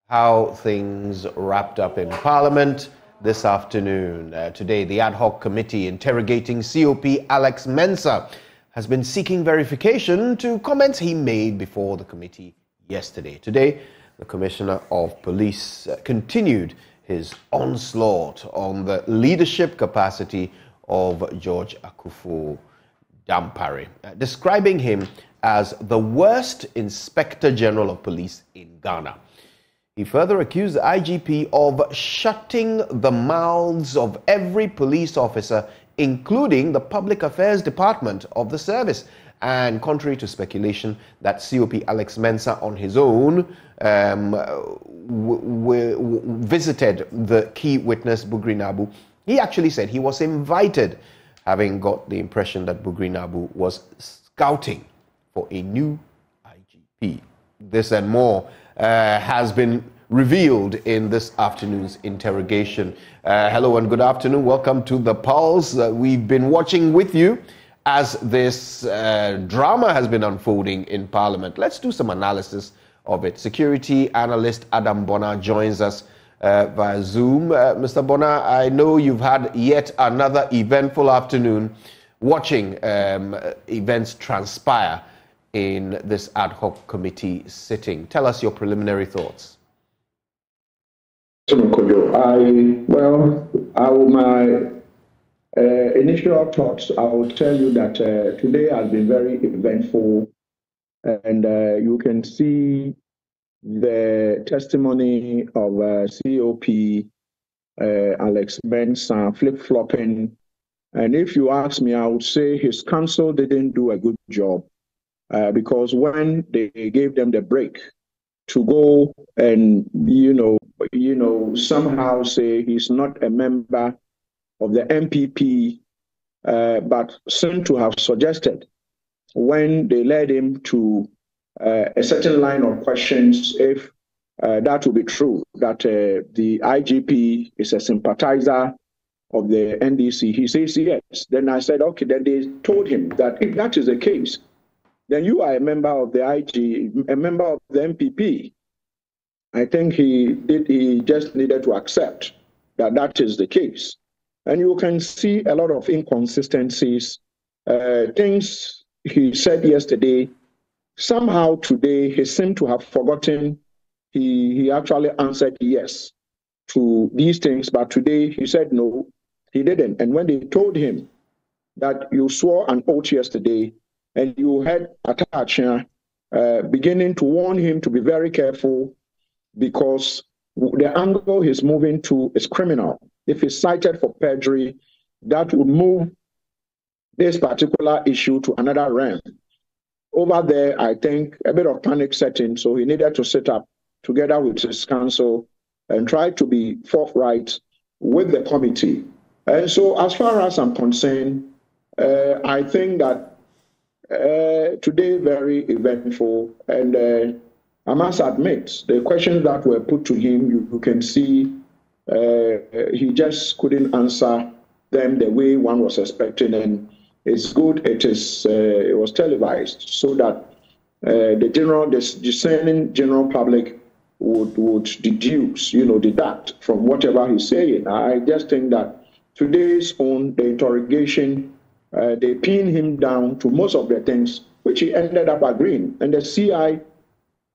how things wrapped up in Parliament this afternoon. Today, the ad hoc committee interrogating COP Alex Mensah has been seeking verification to comments he made before the committee yesterday. Today, the Commissioner of Police continued his onslaught on the leadership capacity of George Akuffo-Dampare, describing him as the worst Inspector General of Police in Ghana. He further accused the IGP of shutting the mouths of every police officer, including the Public Affairs Department of the service. And contrary to speculation that COP Alex Mensah on his own visited the key witness, Bugri Nabu, he actually said he was invited, having got the impression that Bugri Nabu was scouting for a new IGP. This and more has been revealed in this afternoon's interrogation. Hello and good afternoon. Welcome to The Pulse. We've been watching with you as this drama has been unfolding in Parliament. Let's do some analysis of it. Security analyst Adam Bonaa joins us via Zoom. Mr. Bonaa, I know you've had yet another eventful afternoon watching events transpire in this ad hoc committee sitting. Tell us your preliminary thoughts. My initial thoughts, I will tell you that today has been very eventful, and you can see the testimony of COP Alex Mensah flip-flopping. And if you ask me, I would say his counsel didn't do a good job because when they gave them the break to go and, somehow say he's not a member of the MPP, but seem to have suggested when they led him to a certain line of questions, if that would be true, that the IGP is a sympathizer of the NDC, he says yes. Then I said, okay, then they told him that if that is the case, then you are a member of the a member of the MPP. I think he just needed to accept that that is the case. And you can see a lot of inconsistencies, things he said yesterday. Somehow today he seemed to have forgotten. He actually answered yes to these things, but today he said no, he didn't. And when they told him that you swore an oath yesterday, and you had Atacha beginning to warn him to be very careful because the angle he's moving to is criminal. If he's cited for perjury, that would move this particular issue to another realm. Over there, I think a bit of panic set in, so he needed to sit up together with his counsel and try to be forthright with the committee. And so as far as I'm concerned, I think that today very eventful, and I must admit the questions that were put to him, you can see he just couldn't answer them the way one was expecting, and it's good it was televised so that the discerning general public would deduct from whatever he's saying. I just think that today's the interrogation, they pinned him down to most of the things which he ended up agreeing, and the CI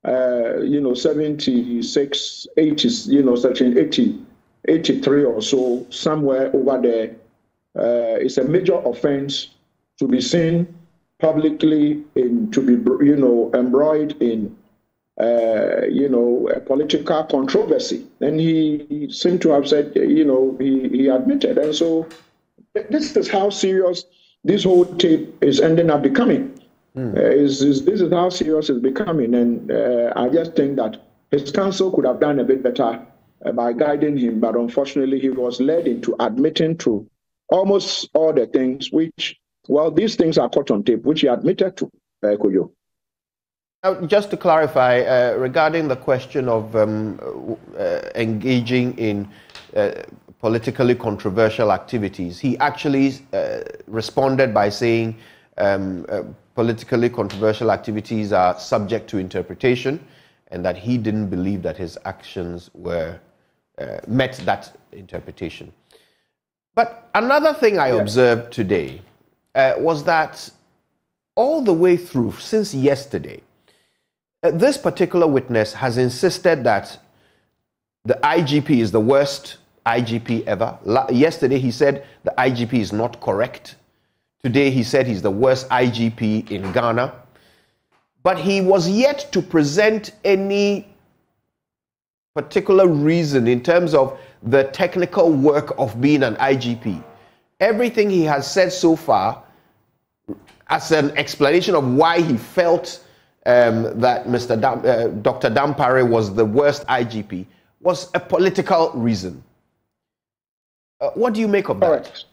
76, 80, section 80, 83 or so, somewhere over there, it's a major offense to be seen publicly to be, embroiled in, a political controversy. And he seemed to have said, he admitted. And so this is how serious this whole tape is ending up becoming. This is how serious it's becoming, and I just think that his counsel could have done a bit better by guiding him, but unfortunately he was led into admitting to almost all the things which, these things are caught on tape, which he admitted to, Kojo. Now, just to clarify, regarding the question of engaging in politically controversial activities, he actually responded by saying politically controversial activities are subject to interpretation, and that he didn't believe that his actions were met that interpretation. But another thing I observed today was that all the way through, since yesterday, this particular witness has insisted that the IGP is the worst IGP ever. Yesterday he said the IGP is not correct. Today he said he's the worst IGP in Ghana. But he was yet to present any particular reason in terms of the technical work of being an IGP. Everything he has said so far as an explanation of why he felt that Dr. Dampare was the worst IGP was a political reason. What do you make of that? Correct.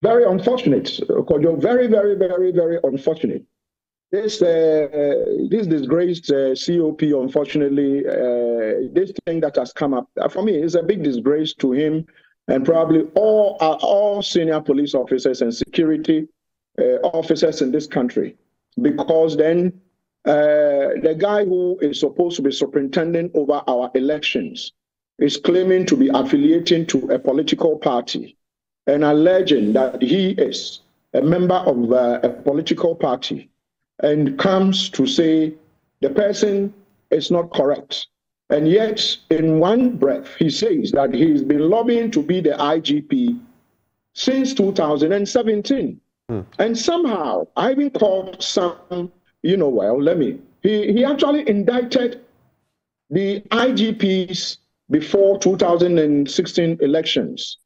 Very unfortunate, Kojo. Very, very, very, very unfortunate. This disgraced COP, unfortunately, this thing that has come up, for me, is a big disgrace to him and probably all senior police officers and security officers in this country. Because then the guy who is supposed to be superintending over our elections is claiming to be affiliating to a political party and alleging that he is a member of a political party, and comes to say the person is not correct. And yet, in one breath, he says that he's been lobbying to be the IGP since 2017. And somehow, I even called some, he actually indicted the IGPs before 2016 elections.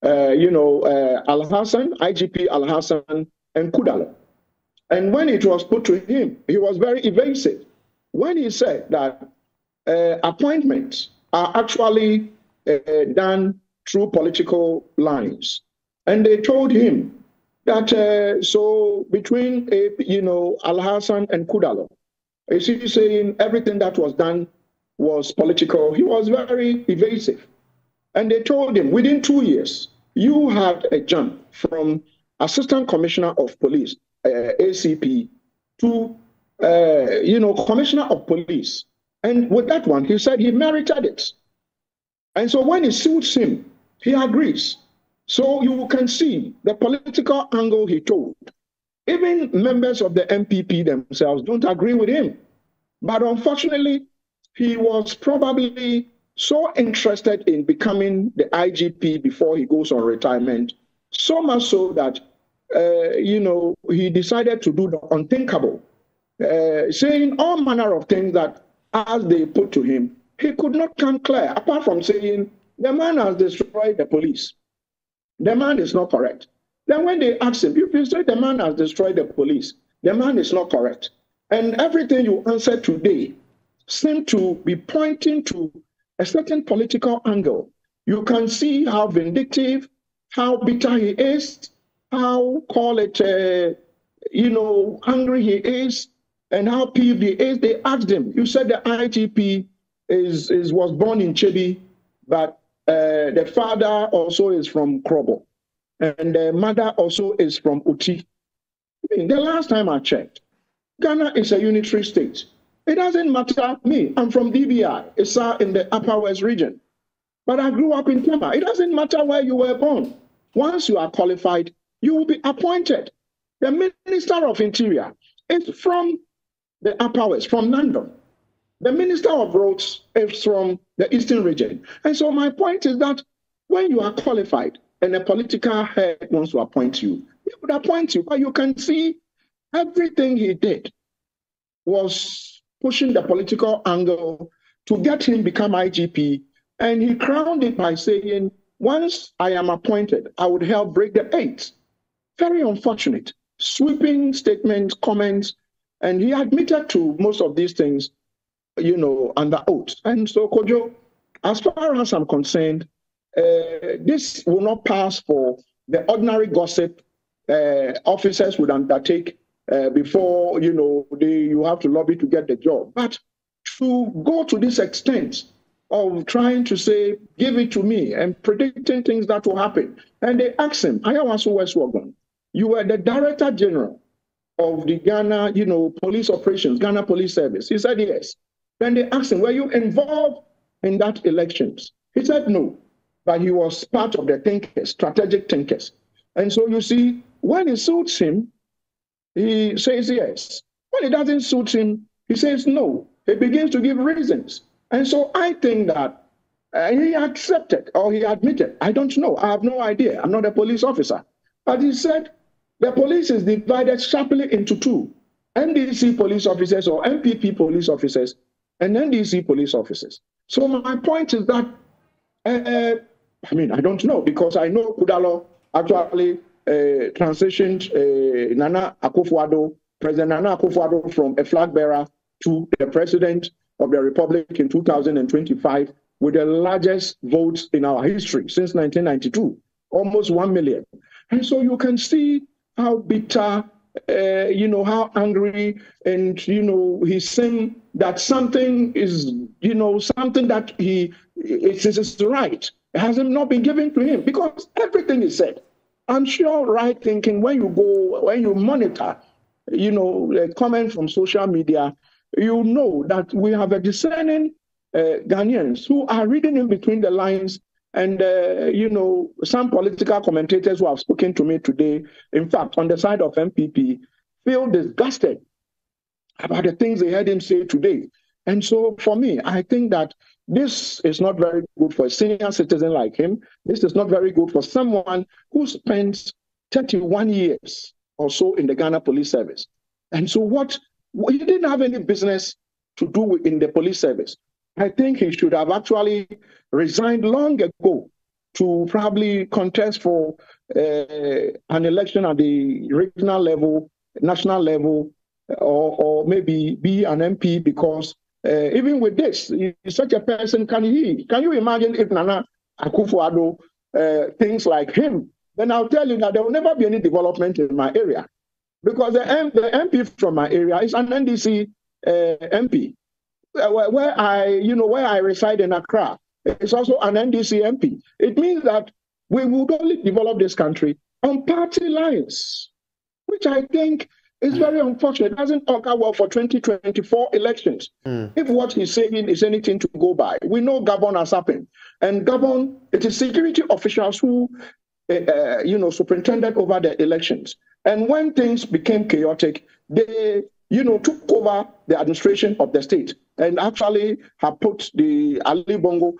Al-Hassan, IGP Al-Hassan, and Kudalo. And when it was put to him, he was very evasive. When he said that appointments are actually done through political lines, and they told him that so between Al-Hassan and Kudalo, is he saying everything that was done was political? He was very evasive. And they told him within 2 years, you had a jump from Assistant Commissioner of Police, ACP, to Commissioner of Police. And with that one, he said he merited it. And so when it suits him, he agrees. So you can see the political angle he told. Even members of the MPP themselves don't agree with him. But unfortunately, he was probably so interested in becoming the IGP before he goes on retirement, so much so that, he decided to do the unthinkable, saying all manner of things that, as they put to him, he could not come clear, apart from saying, the man has destroyed the police. The man is not correct. Then when they asked him, you say the man has destroyed the police, the man is not correct. And everything you answered today seemed to be pointing to a certain political angle. You can see how vindictive, how bitter he is, how, angry he is, and how peeved he is. They asked him, you said the IGP was born in Chebi, but the father also is from Krobo, and the mother also is from Uti. The last time I checked, Ghana is a unitary state. It doesn't matter me. I'm from DBI. It's in the Upper West region. But I grew up in Kema. It doesn't matter where you were born. Once you are qualified, you will be appointed. The Minister of Interior is from the Upper West, from Nandon. The Minister of Roads is from the Eastern region. And so my point is that when you are qualified and a political head wants to appoint you, he would appoint you. But you can see everything he did was pushing the political angle to get him become IGP. And he crowned it by saying, once I am appointed, I would help break the 8. Very unfortunate. Sweeping statements, comments, and he admitted to most of these things, under oath. And so, Kojo, as far as I'm concerned, this will not pass for the ordinary gossip officers would undertake before, you have to lobby to get the job. But to go to this extent of trying to say, give it to me, and predicting things that will happen. And they asked him, Ayawaso Westwagon, you were the Director General of the Ghana, police operations, Ghana Police Service. He said, yes. Then they asked him, were you involved in that elections? He said no, but he was part of the thinkers, strategic thinkers. And so you see, when it suits him, he says yes. When it doesn't suit him, he says no. He begins to give reasons. And so I think that he accepted or he admitted, I don't know, I have no idea, I'm not a police officer. But he said the police is divided sharply into two, NDC police officers or MPP police officers and NDC police officers. So my point is that, I don't know, because I know Kudalo actually transitioned Nana Akufo-Addo, President Nana Akufo-Addo, from a flag bearer to the president of the Republic in 2025 with the largest votes in our history since 1992, almost 1 million. And so you can see how bitter, how angry, and, he's saying that something is, something that it's right. It has not been given to him because everything is said. I'm sure right thinking when you monitor, a comment from social media, you know that we have a discerning Ghanaians who are reading in between the lines. And, some political commentators who have spoken to me today, in fact, on the side of MPP, feel disgusted about the things they heard him say today. And so for me, I think that this is not very good for a senior citizen like him. This is not very good for someone who spends 31 years or so in the Ghana Police Service. And so he didn't have any business to do in the police service. I think he should have actually resigned long ago to probably contest for an election at the regional level, national level, or maybe be an MP, because even with this, such a person, can you imagine if Nana Akufo-Addo thinks like him? Then I'll tell you that there will never be any development in my area, because the MP from my area is an NDC MP. Where I reside in Accra, it's also an NDC MP. It means that we would only develop this country on party lines, which I think is very unfortunate. It doesn't occur well for 2024 elections. If what he's saying is anything to go by, we know Gabon has happened. And Gabon, it is security officials who, superintended over the elections. And when things became chaotic, they, took over the administration of the state and actually have put the Ali Bongo,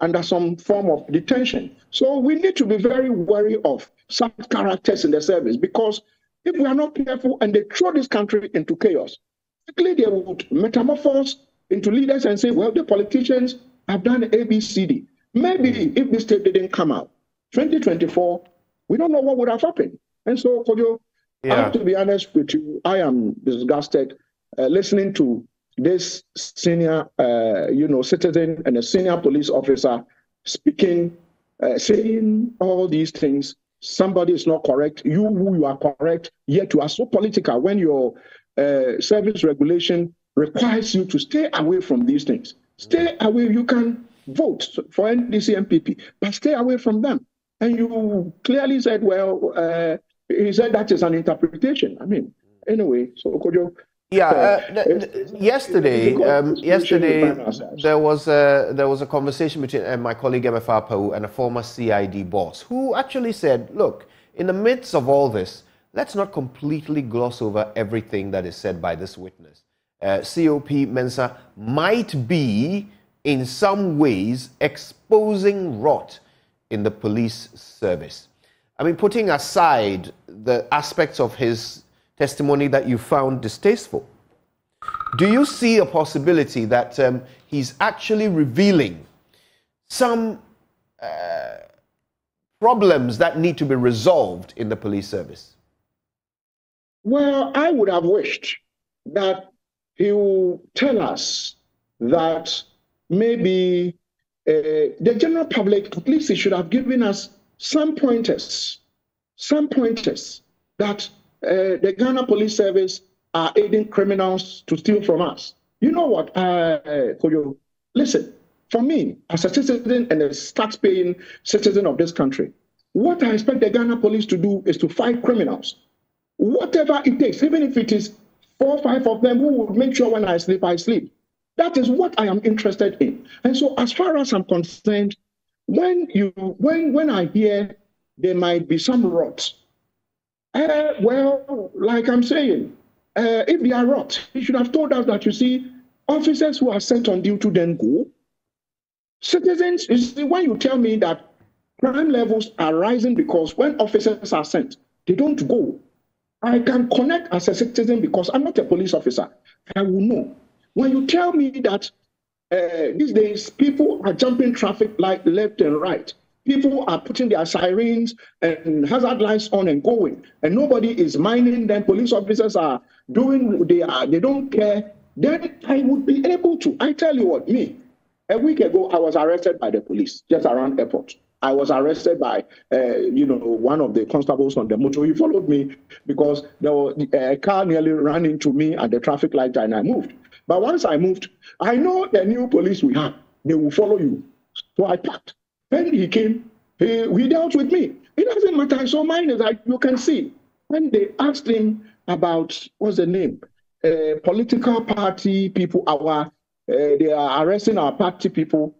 under some form of detention. So we need to be very wary of such characters in the service, because if we are not careful and they throw this country into chaos, quickly they would metamorphose into leaders and say, well, the politicians have done A, B, C, D. Maybe if this tape didn't come out, 2024, we don't know what would have happened. And so, Kojo, I have to be honest with you, I am disgusted listening to this senior, citizen and a senior police officer speaking, saying all these things. Somebody is not correct. You are correct, yet you are so political when your service regulation requires you to stay away from these things. Stay away. You can vote for NDC MPP, but stay away from them. And you clearly said, well, he said that is an interpretation. Anyway, so Kojo. Yesterday there was a conversation between my colleague MFR Pau and a former CID boss who actually said, look, in the midst of all this, let's not completely gloss over everything that is said by this witness. COP Mensah might be in some ways exposing rot in the police service. Putting aside the aspects of his testimony that you found distasteful, do you see a possibility that he's actually revealing some problems that need to be resolved in the police service? Well, I would have wished that he will tell us that maybe the general public, at least he should have given us some pointers that the Ghana Police Service are aiding criminals to steal from us. You know what, Kojo? Listen, for me, as a citizen and a tax-paying citizen of this country, what I expect the Ghana Police to do is to fight criminals. Whatever it takes, even if it is 4 or 5 of them who would make sure when I sleep, I sleep. That is what I am interested in. And so as far as I'm concerned, when I hear there might be some rot, well, like I'm saying, if they are rot, you should have told us that, you see, officers who are sent on duty then go. Citizens, you see, when you tell me that crime levels are rising because when officers are sent, they don't go, I can connect as a citizen because I'm not a police officer. I will know. When you tell me that these days people are jumping traffic light left and right, people are putting their sirens and hazard lights on and going, and nobody is minding them, police officers are doing, they don't care, then I would be able to. I tell you what, me, a week ago, I was arrested by the police just around airport. I was arrested by, one of the constables on the motor. He followed me because there was a car nearly ran into me at the traffic light and I moved. But once I moved, I know the new police we have, they will follow you. So I parked. When he came, he dealt with me. It doesn't matter. So mine is like, you can see, when they asked him about, what's the name? Political party people, they are arresting our party people.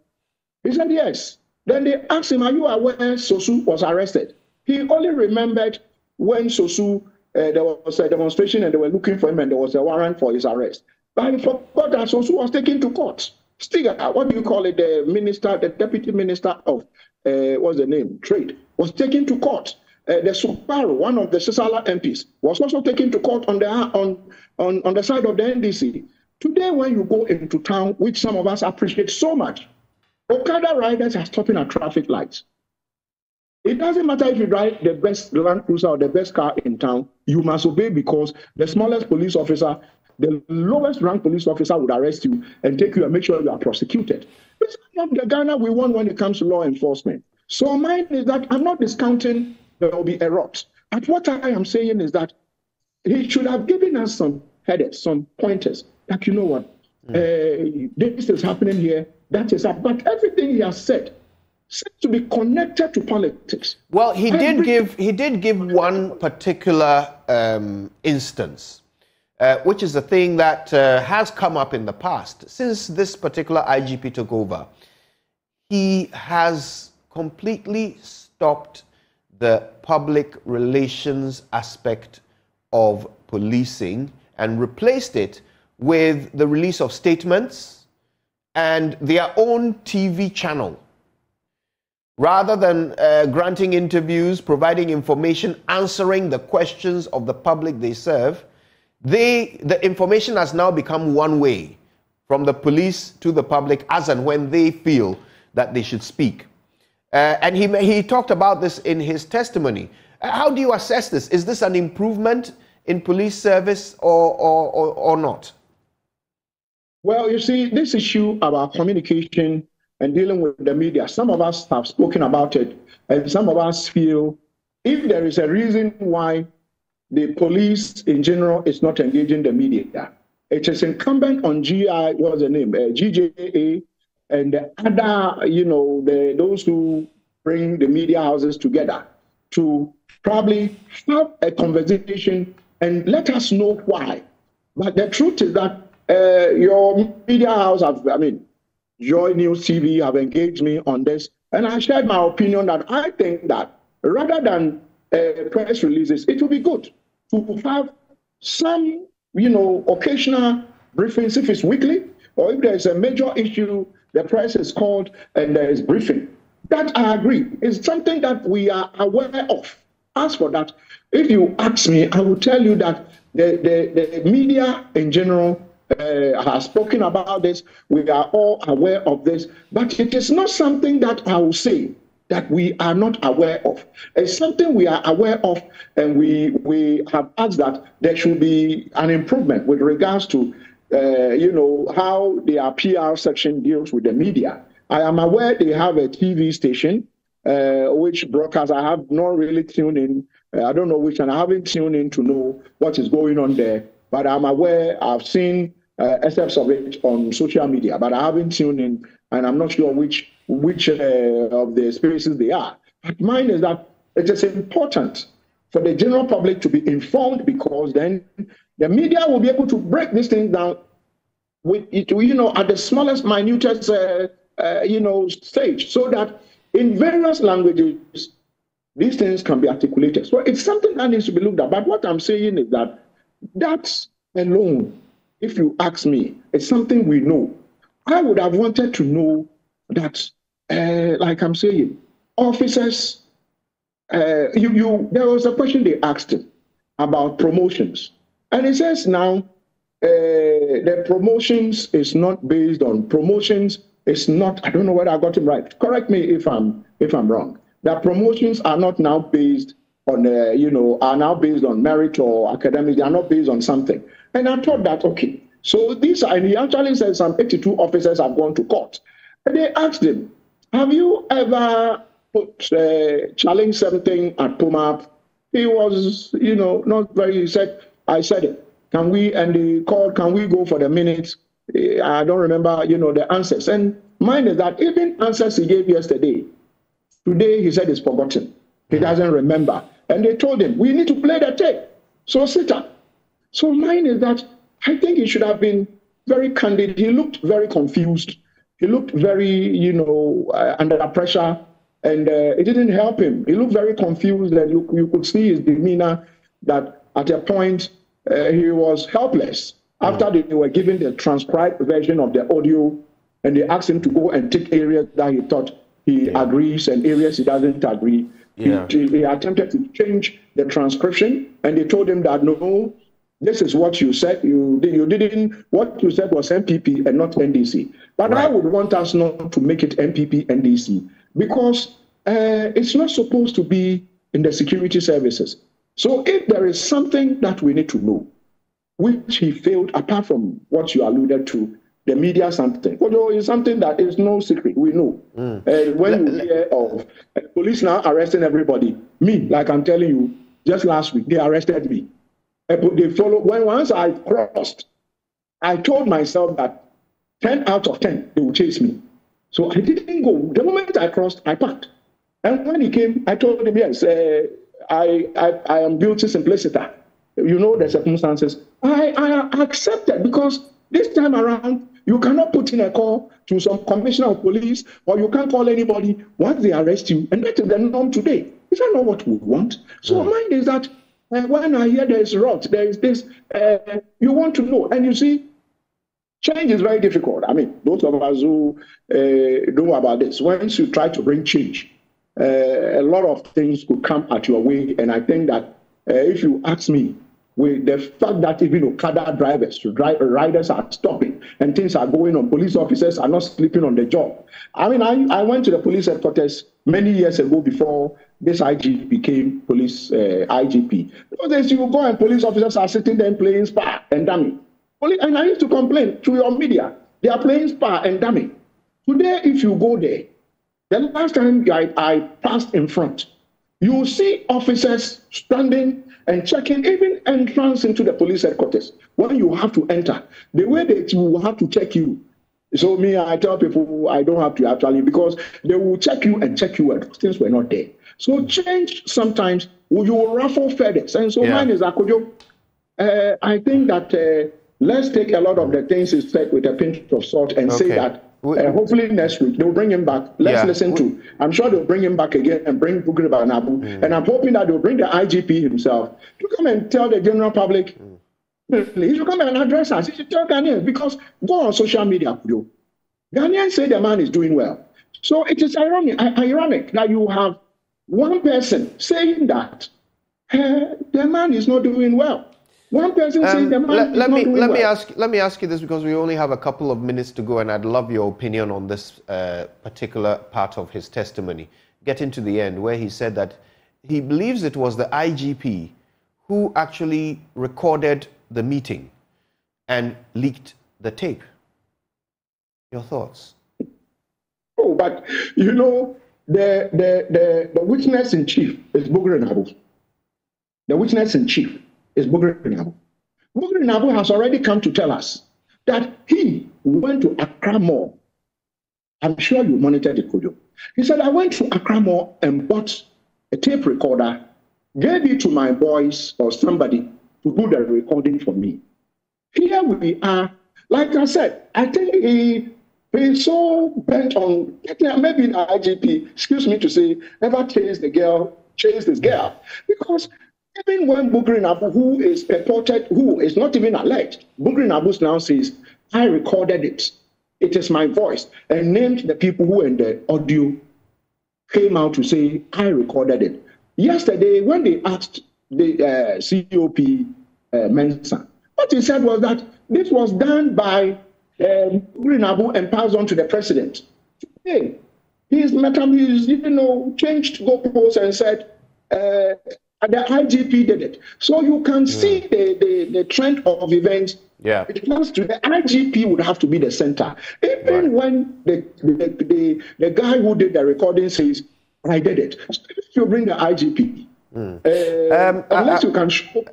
He said, yes. Then they asked him, are you aware Sosu was arrested? He only remembered when Sosu, there was a demonstration and they were looking for him and there was a warrant for his arrest. But he forgot that Sosu was taken to court. Still, what do you call it? The minister, the deputy minister of, what's the name? Trade, was taken to court. The Suparu, one of the Sisala MPs, was also taken to court on the side of the NDC. Today, when you go into town, which some of us appreciate so much, Okada riders are stopping at traffic lights. It doesn't matter if you drive the best Land Cruiser or the best car in town, you must obey because the smallest police officer, the lowest ranked police officer would arrest you and take you and make sure you are prosecuted. It's not the Ghana we want when it comes to law enforcement. So mine is that I'm not discounting there will be a rot. But what I am saying is that he should have given us some headers, some pointers. Like, you know what, this is happening here, that is up. But everything he has said seems to be connected to politics. Well, he did give one particular instance, which is a thing that has come up in the past. Since this particular IGP took over, he has completely stopped the public relations aspect of policing and replaced it with the release of statements and their own TV channel. Rather than granting interviews, providing information, answering the questions of the public they serve, the information has now become one way from the police to the public as and when they feel that they should speak. And he talked about this in his testimony. How do you assess this? Is this an improvement in police service or not? Well, you see, this issue about communication and dealing with the media, some of us have spoken about it, and some of us feel if there is a reason why the police in general is not engaging the media, it is incumbent on GJA, and the other, those who bring the media houses together to probably have a conversation and let us know why. But the truth is that your media house Joy News TV have engaged me on this, and I shared my opinion that I think that rather than press releases, it will be good to have some, occasional briefings if it's weekly, or if there is a major issue, the press is called and there is briefing. That I agree is something that we are aware of. As for that, if you ask me, I will tell you that the media in general has spoken about this. We are all aware of this, but it is not something that I will say that we are not aware of. It's something we are aware of, and we have asked that there should be an improvement with regards to how their PR section deals with the media. I am aware they have a TV station which broadcasts. I have not really tuned in. I don't know which, and I haven't tuned in to know what is going on there. But I'm aware. I've seen excerpts of it on social media, but I haven't tuned in, and I'm not sure which of the spaces they are. But mine is that it is important for the general public to be informed, because then The media will be able to break this thing down with it, at the smallest, minutest, stage, so that in various languages, these things can be articulated. So it's something that needs to be looked at. But what I'm saying is that alone, if you ask me, it's something we know. I would have wanted to know that, like I'm saying, officers, there was a question they asked him about promotions. And he says now, the promotions is not based on promotions. It's not, I don't know whether I got him right. Correct me if I'm wrong. That promotions are not now based on, are now based on merit or academics. They are not based on something. And I thought that, okay, so these are, and he actually said some 82 officers have gone to court. And they asked him, have you ever challenged something at Bonaa? He was, not very, he said, I said it. Can we, and he called, can we go for the minutes? I don't remember, the answers. And mine is that even answers he gave yesterday, today he said it's forgotten. He doesn't remember. And they told him, we need to play the tape. So sit up. So mine is that I think he should have been very candid. He looked very confused. He looked very, under pressure. And it didn't help him. He looked very confused, and you could see his demeanor that at a point he was helpless. After they were given the transcribed version of the audio, and they asked him to go and take areas that he thought he agrees and areas he doesn't agree. Yeah. He attempted to change the transcription, and they told him that, no, this is what you said. You didn't, what you said was MPP and not NDC. But right. I would want us not to make it MPP, NDC, because it's not supposed to be in the security services. So if there is something that we need to know, which he failed, apart from what you alluded to, the media something. Although it's something that is no secret, we know. When you hear of police now arresting everybody, me, like I'm telling you, just last week, they arrested me. They followed, once I crossed, I told myself that 10 out of 10, they would chase me. So I didn't go. The moment I crossed, I parked. And when he came, I told him, yes, I am guilty simpliciter. You know the circumstances. I accepted, because this time around, you cannot put in a call to some commissioner of police, or you can't call anybody once they arrest you. And that is the norm today. Is that not what we want? So mine is that when I hear there is rot, there is this, you want to know. And you see, change is very difficult. I mean, those of us who know about this, once you try to bring change, a lot of things could come at your way. And I think that if you ask me, with the fact that even Okada riders are stopping and things are going on, police officers are not sleeping on the job. I mean, I went to the police headquarters many years ago before this IG became police IGP. Because you go and police officers are sitting there playing spa and dummy. And I used to complain to your media, they are playing spa and dummy. Today, if you go there, the last time I passed in front, you see officers standing and checking even entrance into the police headquarters. When you have to enter, the way that you will have to check you. So me, I tell people I don't have to actually, because they will check you and those things were not there. So change sometimes, you will ruffle feathers. And so mine is Akojo. I think that let's take a lot of the things he said with a pinch of salt and say that hopefully next week they'll bring him back. Let's listen to. I'm sure they'll bring him back again and bring Bonaa. And I'm hoping that they'll bring the IGP himself to come and tell the general public. He should come and address us. He should tell Ghanaians, because go on social media. Ghanaians say the man is doing well. So it is ironic that you have one person saying that the man is not doing well. One person saying the man is not doing well. Let me ask you this, because we only have a couple of minutes to go, and I'd love your opinion on this particular part of his testimony. Getting to the end, where he said that he believes it was the IGP who actually recorded the meeting and leaked the tape. Your thoughts? Oh, but you know, the witness in chief is Bonaa. The witness in chief is Bonaa. Bonaa has already come to tell us that he went to Accra Mall. I'm sure you monitored it, Kojo. He said, I went to Accra Mall and bought a tape recorder, gave it to my boys or somebody, to do the recording for me. Here we are. Like I said, I think he's so bent on, maybe the IGP, excuse me to say, never chased this girl. Because even when Bugri Nabu, who is purported, who is not even alleged, Bugri Nabu now says, I recorded it. It is my voice. And named the people who in the audio came out to say, I recorded it. Yesterday, when they asked the COP Mensah, what he said was that this was done by Bugri Nabu and passed on to the president. Today, he's changed goalposts and said, the IGP did it. So you can see the trend of events. Yeah. It comes to the IGP would have to be the center. Even when the guy who did the recording says, I did it. If you bring the IGP, unless you can show.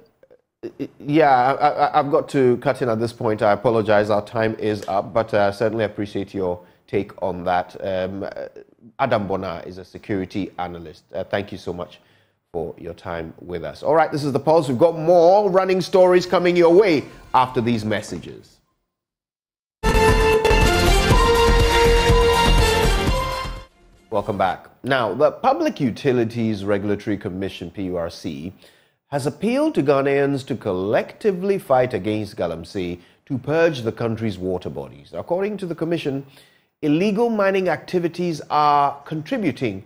Yeah, I've got to cut in at this point. I apologize. Our time is up, but I certainly appreciate your take on that. Adam Bonaa is a security analyst. Thank you so much for your time with us. All right, this is The Pulse. We've got more running stories coming your way after these messages. Welcome back. Now, the Public Utilities Regulatory Commission, PURC, has appealed to Ghanaians to collectively fight against galamsey to purge the country's water bodies. According to the Commission, illegal mining activities are contributing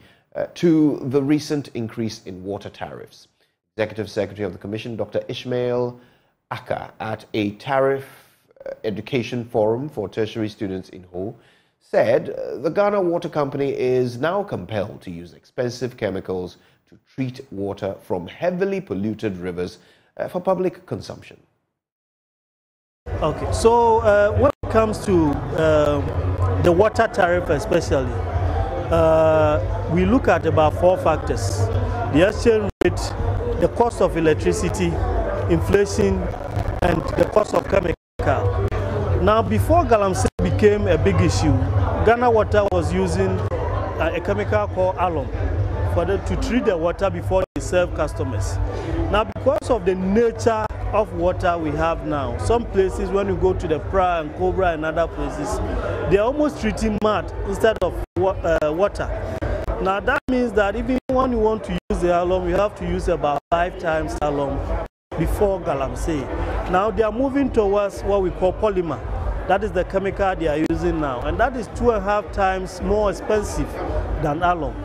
to the recent increase in water tariffs. Executive Secretary of the Commission, Dr. Ishmael Aka, at a tariff education forum for tertiary students in Ho, said the Ghana Water Company is now compelled to use expensive chemicals to treat water from heavily polluted rivers for public consumption. Okay, so when it comes to the water tariff especially, we look at about 4 factors: the exchange rate, the cost of electricity, inflation, and the cost of chemical. Now, before galamsey became a big issue, Ghana Water was using a chemical called alum to treat the water before they serve customers. Now, because of the nature of water we have now, some places when you go to the Pra and Cobra and other places, they're almost treating mud instead of water. Now, that means that even when you want to use the alum, you have to use about 5 times alum before galamsey. Now, they are moving towards what we call polymer. That is the chemical they are using now, and that is 2.5 times more expensive than alum.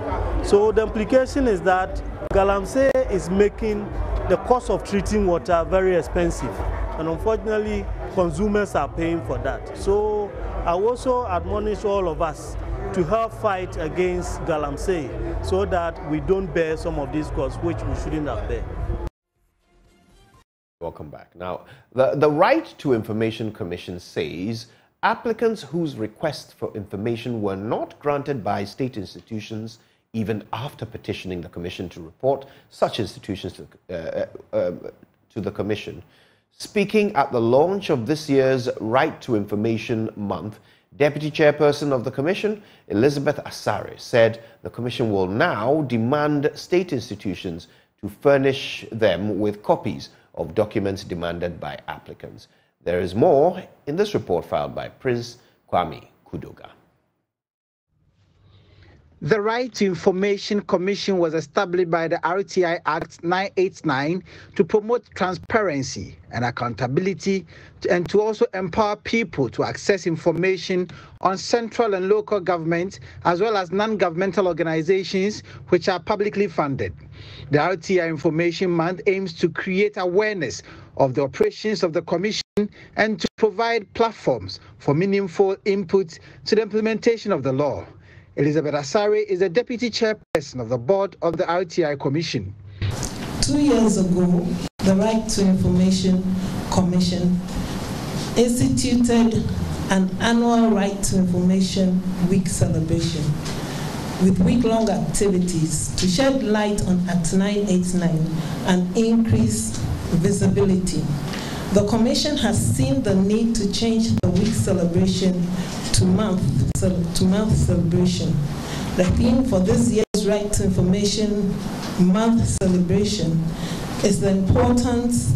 So the implication is that galamsey is making the cost of treating water very expensive, and unfortunately consumers are paying for that. So I also admonish all of us to help fight against galamsey so that we don't bear some of these costs which we shouldn't have bear. Welcome back. Now, the Right to Information Commission says applicants whose requests for information were not granted by state institutions even after petitioning the Commission to report such institutions to the Commission. Speaking at the launch of this year's Right to Information Month, Deputy Chairperson of the Commission, Elizabeth Asare, said the Commission will now demand state institutions to furnish them with copies of documents demanded by applicants. There is more in this report filed by Prince Kwame Kudoga. The Right to Information Commission was established by the RTI Act 989 to promote transparency and accountability and to also empower people to access information on central and local government as well as non-governmental organizations which are publicly funded. The RTI Information Month aims to create awareness of the operations of the Commission and to provide platforms for meaningful input to the implementation of the law. Elizabeth Asare is the Deputy Chairperson of the Board of the RTI Commission. 2 years ago, the Right to Information Commission instituted an annual Right to Information Week celebration with week-long activities to shed light on Act 989 and increase visibility. The Commission has seen the need to change the week celebration to month celebration. The theme for this year's Right to Information Month celebration is the importance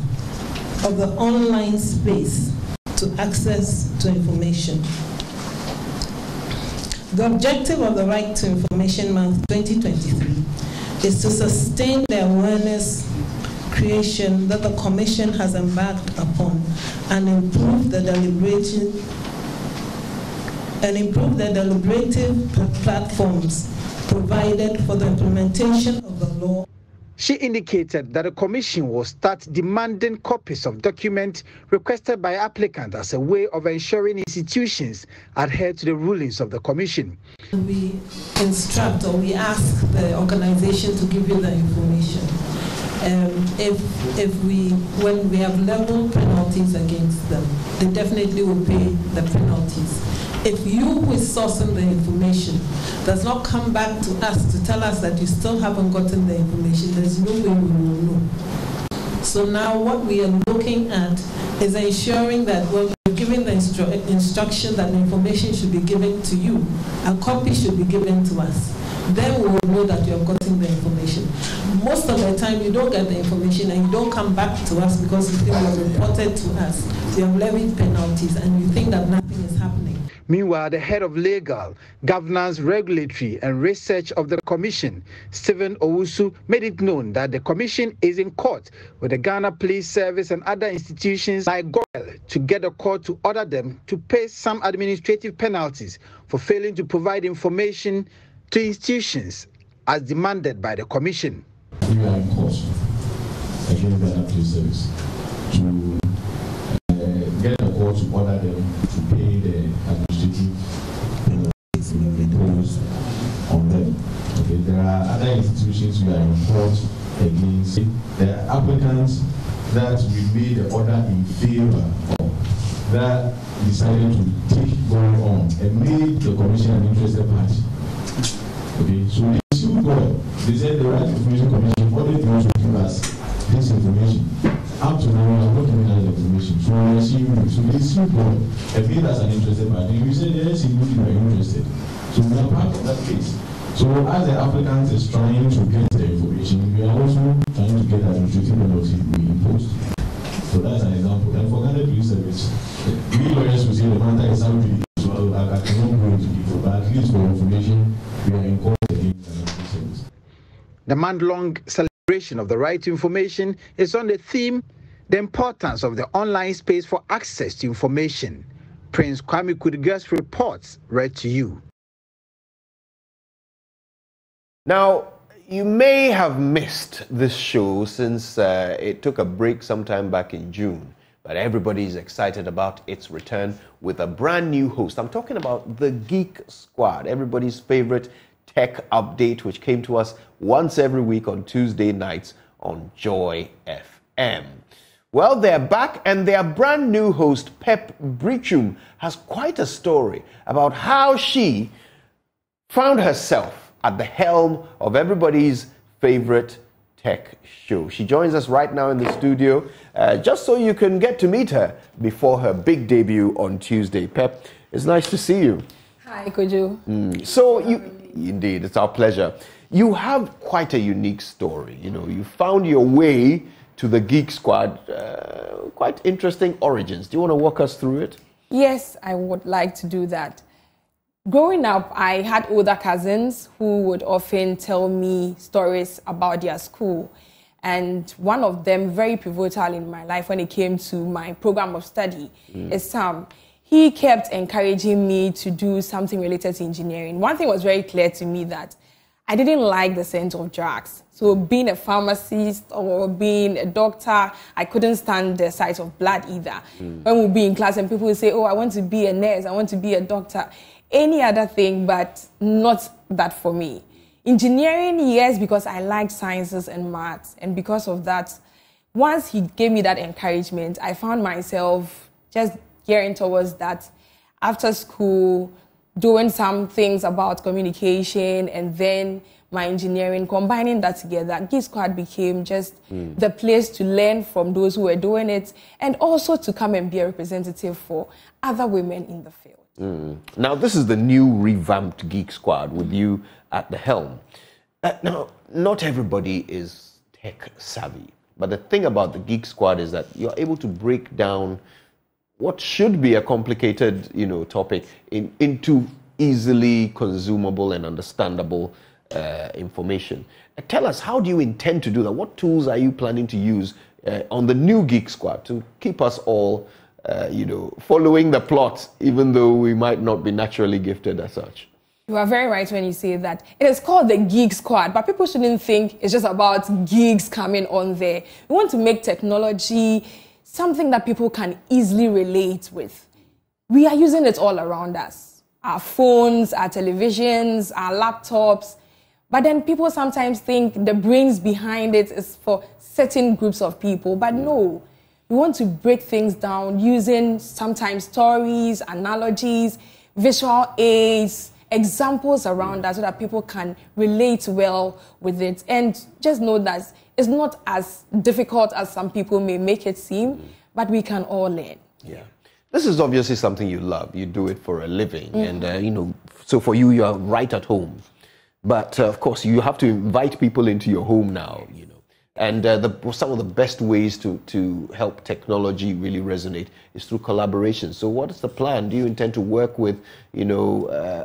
of the online space to access to information. The objective of the Right to Information Month 2023 is to sustain the awareness creation that the Commission has embarked upon and improve the deliberative platforms provided for the implementation of the law. She indicated that the Commission will start demanding copies of documents requested by applicants as a way of ensuring institutions adhere to the rulings of the Commission. We instruct or we ask the organization to give you the information. When we have level penalties against them, they definitely will pay the penalties. If you who is sourcing the information does not come back to us to tell us that you still haven't gotten the information, there's no way we will know. So now what we are looking at is ensuring that when we're giving the instruction that the information should be given to you, a copy should be given to us. Then we will know that you have gotten the information. Most of the time you don't get the information and you don't come back to us because you think you have reported to us. You have levied penalties and you think that nothing is happening. Meanwhile, the head of legal, governance, regulatory and research of the Commission, Stephen Owusu, made it known that the Commission is in court with the Ghana Police Service and other institutions like GOIL to get a court to order them to pay some administrative penalties for failing to provide information to institutions as demanded by the Commission. We are in court against Ghana Police Service to get a court to order them to pay the administrative penalties imposed on them. Okay, there are other institutions we are in court against. The applicants that we made the order in favor of that decided to take going on and made the Commission an interested party. Okay, so they sued God. They said the Right to Information Commission ordered them to give us this information. Up to now, we have not given us the information. So we are suing you. So they sued God and made us an interested party. We said, yes, indeed, we are interested. So we are part of that case. So as the applicant is trying to get the information, we are also trying to get administrative penalty we imposed. So that's an example. And for Ghana Police Service, we lawyers will say the matter is out. So I cannot go into detail, but at least for information, we are in court against Ghana Police Service. The month-long celebration of the right to information is on the theme, the importance of the online space for access to information. Prince Kwame Kudiga's reports read to you. Now, you may have missed this show since it took a break sometime back in June, but everybody is excited about its return with a brand new host. I'm talking about the Geek Squad, everybody's favorite tech update, which came to us once every week on Tuesday nights on Joy FM. Well, they're back, and their brand new host, Pep Brichum, has quite a story about how she found herself at the helm of everybody's favorite tech show. She joins us right now in the studio, just so you can get to meet her before her big debut on Tuesday. Pep, it's nice to see you. Hi, Kojo. So indeed, it's our pleasure. You have quite a unique story. You know, you found your way to the Geek Squad, quite interesting origins. Do you want to walk us through it? Yes, I would like to do that. Growing up, I had older cousins who would often tell me stories about their school. And one of them, very pivotal in my life when it came to my program of study, is Sam. He kept encouraging me to do something related to engineering. One thing was very clear to me, that I didn't like the scent of drugs. So being a pharmacist or being a doctor, I couldn't stand the sight of blood either. When we'd be in class and people would say, oh, I want to be a nurse, I want to be a doctor. Any other thing, but not that for me. Engineering, yes, because I liked sciences and maths. And because of that, once he gave me that encouragement, I found myself just gearing towards that. After school, doing some things about communication and then my engineering, combining that together, Geek Squad became just the place to learn from those who were doing it and also to come and be a representative for other women in the field. Now, this is the new revamped Geek Squad with you at the helm. Now, not everybody is tech savvy. But the thing about the Geek Squad is that you're able to break down what should be a complicated, topic into easily consumable and understandable information. Tell us, how do you intend to do that? What tools are you planning to use on the new Geek Squad to keep us all, following the plot, even though we might not be naturally gifted as such? You are very right when you say that. It is called the Geek Squad, but people shouldn't think it's just about geeks coming on there. We want to make technology something that people can easily relate with. We are using it all around us. Our phones, our televisions, our laptops. But then people sometimes think the brains behind it is for certain groups of people. But no, we want to break things down using sometimes stories, analogies, visual aids, examples around us so that people can relate well with it. And just know that it's not as difficult as some people may make it seem, but we can all learn. Yeah. This is obviously something you love. You do it for a living. And, so for you, you're right at home. But, of course, you have to invite people into your home now, And some of the best ways to help technology really resonate is through collaboration. So what is the plan? Do you intend to work with,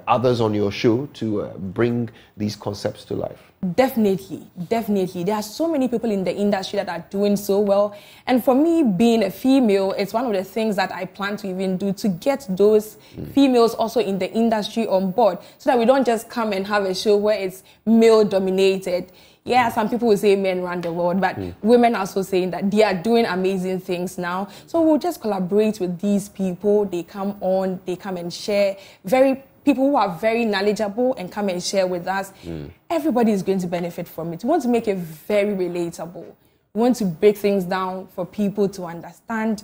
others on your show to bring these concepts to life? Definitely. There are so many people in the industry that are doing so well. And for me, being a female, it's one of the things that I plan to even do to get those females also in the industry on board so that we don't just come and have a show where it's male-dominated. Yeah, some people will say men run the world, but women are also saying that they are doing amazing things now. So we'll just collaborate with these people. They come on, they come and share. People who are very knowledgeable and come and share with us. Everybody is going to benefit from it. We want to make it very relatable. We want to break things down for people to understand.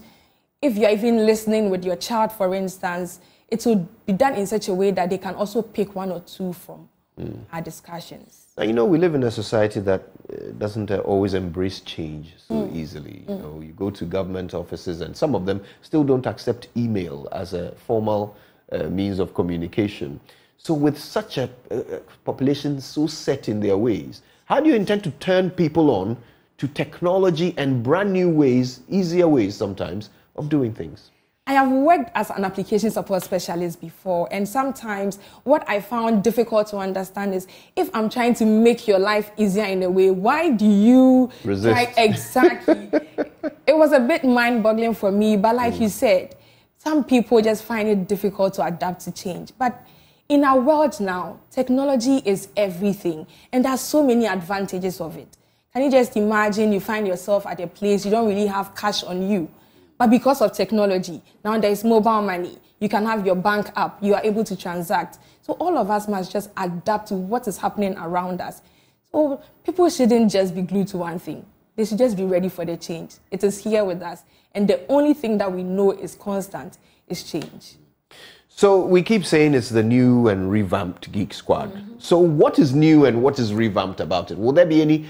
If you're even listening with your child, for instance, it will be done in such a way that they can also pick one or two from our discussions. Now, we live in a society that doesn't always embrace change so easily. You go to government offices and some of them still don't accept email as a formal means of communication. So with such a population so set in their ways, how do you intend to turn people on to technology and brand new ways, easier ways sometimes, of doing things? I have worked as an application support specialist before, and sometimes what I found difficult to understand is if I'm trying to make your life easier in a way, why do you resist? Exactly. It was a bit mind-boggling for me, but like you said, some people just find it difficult to adapt to change. But in our world now, technology is everything, and there are so many advantages of it. Can you just imagine you find yourself at a place you don't really have cash on you? But because of technology, now there is mobile money. You can have your bank app. You are able to transact. So all of us must just adapt to what is happening around us. So people shouldn't just be glued to one thing. They should just be ready for the change. It is here with us. And the only thing that we know is constant is change. So we keep saying it's the new and revamped Geek Squad. So what is new and what is revamped about it? Will there be any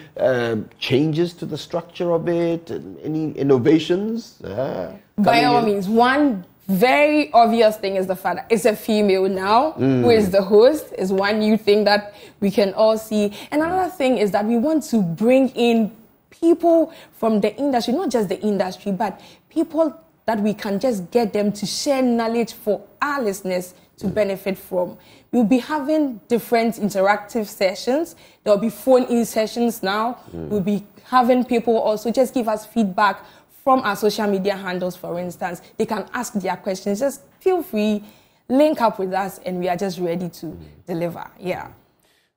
changes to the structure of it? Any innovations? By all means, one very obvious thing is the fact that it's a female now who is the host, is one new thing that we can all see. And another thing is that we want to bring in people from the industry, not just the industry, but people that we can just get them to share knowledge for our listeners to benefit from. We'll be having different interactive sessions. There'll be phone-in sessions now. We'll be having people also just give us feedback from our social media handles, for instance. They can ask their questions. Just feel free, link up with us, and we are just ready to deliver. Yeah.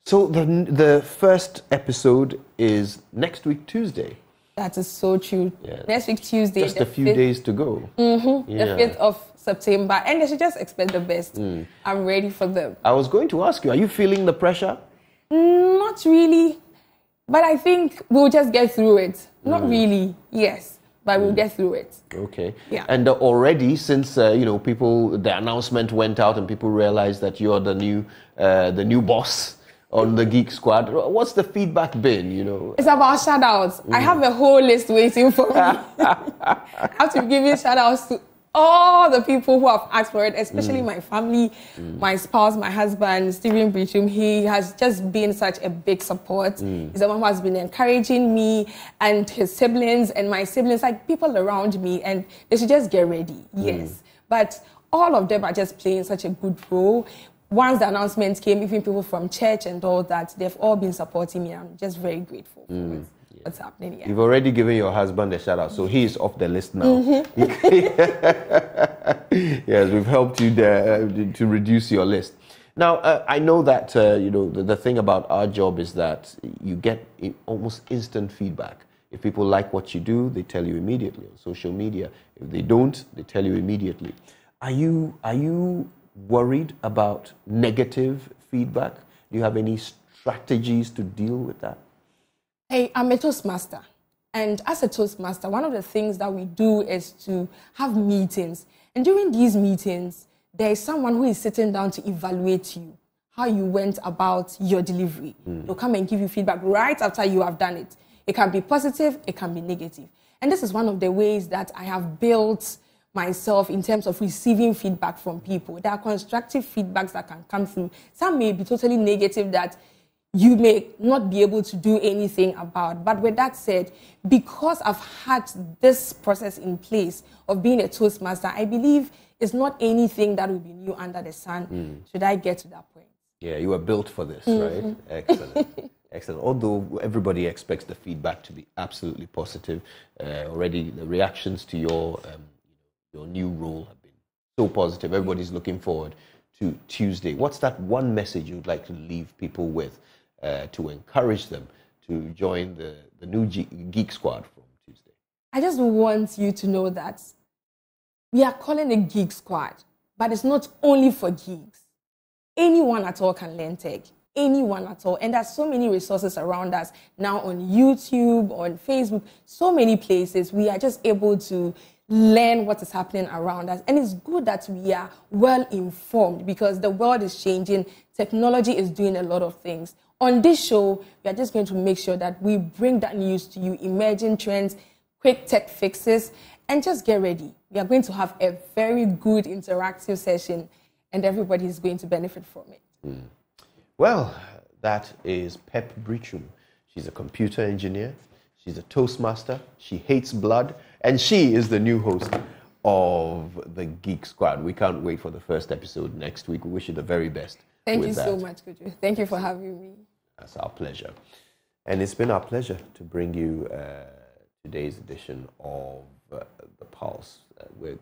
So the first episode is next week, Tuesday. That is so true. Yeah. Next week, Tuesday. Just a few days to go. The 5th of September. And they should just expect the best. I'm ready for them. I was going to ask you, are you feeling the pressure? Not really. But I think we'll just get through it. Not really, yes. But we'll get through it. Okay. Yeah. And already, since the announcement went out and people realized that you're the new boss on the Geek Squad, what's the feedback been? It's about shout-outs. I have a whole list waiting for me. I have to give you shout-outs to all the people who have asked for it, especially my family, my spouse, my husband, Stephen Brichum. He has just been such a big support. He's the one who has been encouraging me and his siblings and my siblings, like people around me, and they should just get ready. Yes. But all of them are just playing such a good role. Once the announcement came, even people from church and all that, they've all been supporting me. I'm just very grateful for what's happening here. You've already given your husband a shout out, so he's off the list now. Yes, we've helped you to reduce your list. Now, I know that the thing about our job is that you get almost instant feedback. If people like what you do, they tell you immediately on social media. If they don't, they tell you immediately. Are you worried about negative feedback? Do you have any strategies to deal with that? Hey, I'm a Toastmaster. And as a Toastmaster, one of the things that we do is to have meetings. And during these meetings, there is someone who is sitting down to evaluate you, how you went about your delivery. They'll come and give you feedback right after you have done it. It can be positive, it can be negative. And this is one of the ways that I have built myself in terms of receiving feedback from people. There are constructive feedbacks that can come through. Some may be totally negative that you may not be able to do anything about. But with that said, because I've had this process in place of being a Toastmaster, I believe it's not anything that will be new under the sun. Should I get to that point? Yeah, you were built for this, right? Excellent. Excellent. Although everybody expects the feedback to be absolutely positive, already the reactions to your new role have been so positive. Everybody's looking forward to Tuesday. What's that one message you'd like to leave people with to encourage them to join the new Geek Squad from Tuesday? I just want you to know that we are calling it Geek Squad, but it's not only for geeks. Anyone at all can learn tech. Anyone at all. And there's so many resources around us now on YouTube, on Facebook, so many places. We are just able to learn what is happening around us. And it's good that we are well informed because the world is changing. Technology is doing a lot of things. On this show, we are just going to make sure that we bring that news to you, emerging trends, quick tech fixes, and just get ready. We are going to have a very good interactive session and everybody is going to benefit from it. Well, that is Pep Brichum. She's a computer engineer. She's a Toastmaster. She hates blood. And she is the new host of the Geek Squad. We can't wait for the first episode next week. We wish you the very best. Thank you so much, Kuju. Thank you for having me. That's our pleasure. And it's been our pleasure to bring you today's edition of The Pulse. We're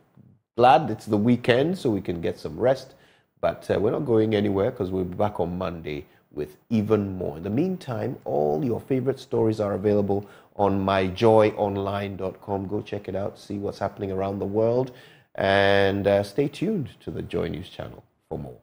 glad it's the weekend so we can get some rest. But we're not going anywhere because we'll be back on Monday with even more. In the meantime, all your favorite stories are available on myjoyonline.com. Go check it out, see what's happening around the world, and stay tuned to the Joy News channel for more.